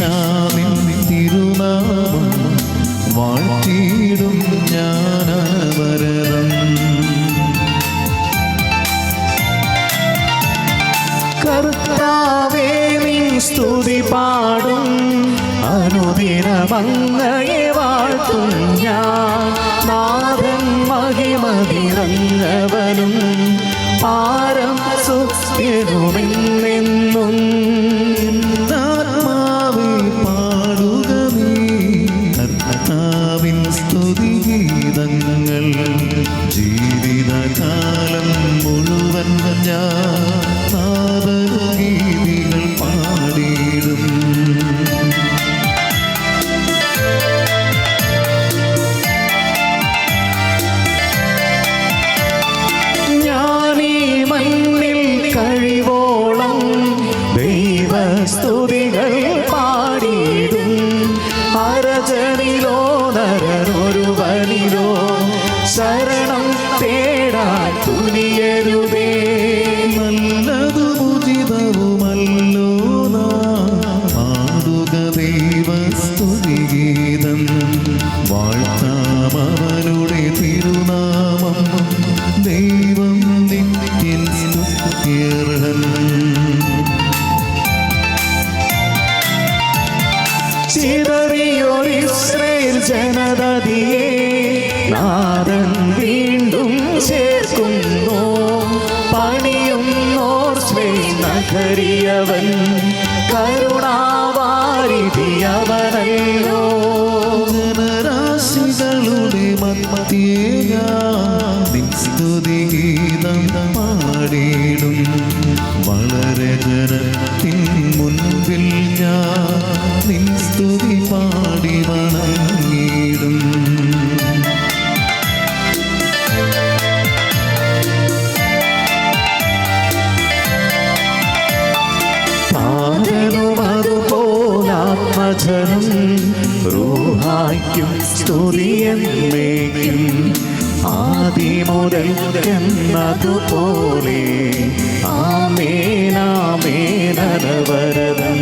സർവേശാനിൻ തിരുനാമം വാഴ്ത്തിയിടും ജ്ഞാനവരദം. കർത്താവേ നിൻ സ്തുതി പാടും, അനുദിനമങ്ങയെ വാഴ്ത്തും ഞാൻ. നാഥൻ മഹിമ നിറഞ്ഞവനും പാരം സുസ്ഥിരമെന്നെന്നും. ആത്മാവേ പാടുക നീ കർത്താവിൻ സ്തുതിഗീതങ്ങൾ. ജീവിതകാലം മുഴുവൻ ഞാൻ നാദഗീതികൾ പാടിയിടും. ഞാനീ മണ്ണിൽ കഴിവോളം ദൈവസ്തുതികൾ പാടിയിടും. അരജനിലോ നരനൊരുവനിലോ ശരണം തേടാൻ തുനിയരുതേ. നല്ലതും ഉചിതവുമല്ലോ പാടുക ദൈവസ്തുതിഗീതം. വാഴ്ത്താമവനുടെ തിരുനാമം. ദൈവം നിത്യൻ സ്തുത്യർഹൻ. ചിതറിയൊരു ഇസ്രായേൽ ജനതയെ നാഥൻ വീണ്ടും ചേർക്കുന്നു. പണിയുന്നോർ സ്വയം നഗരിയവൻ കരുണാവാരിധിയവനല്ലോ. ജനരാശികളുടെ മധ്യേ നിൻ സ്തുതിഗീതം പാടിയിടും. വളരെ ജനത്തിൻ മുൻപിൽ ഞാൻ നിൻ സ്തുതി പാടി വണങ്ങിയിടും. അതുപോലാത്മജനും റൂഹായ്ക്കും സ്തുതിയെന്നേക്കും. ആദിമുതൽക്കെന്നതുപോലെ ആമേൻ ആമേൻ അനവരതം.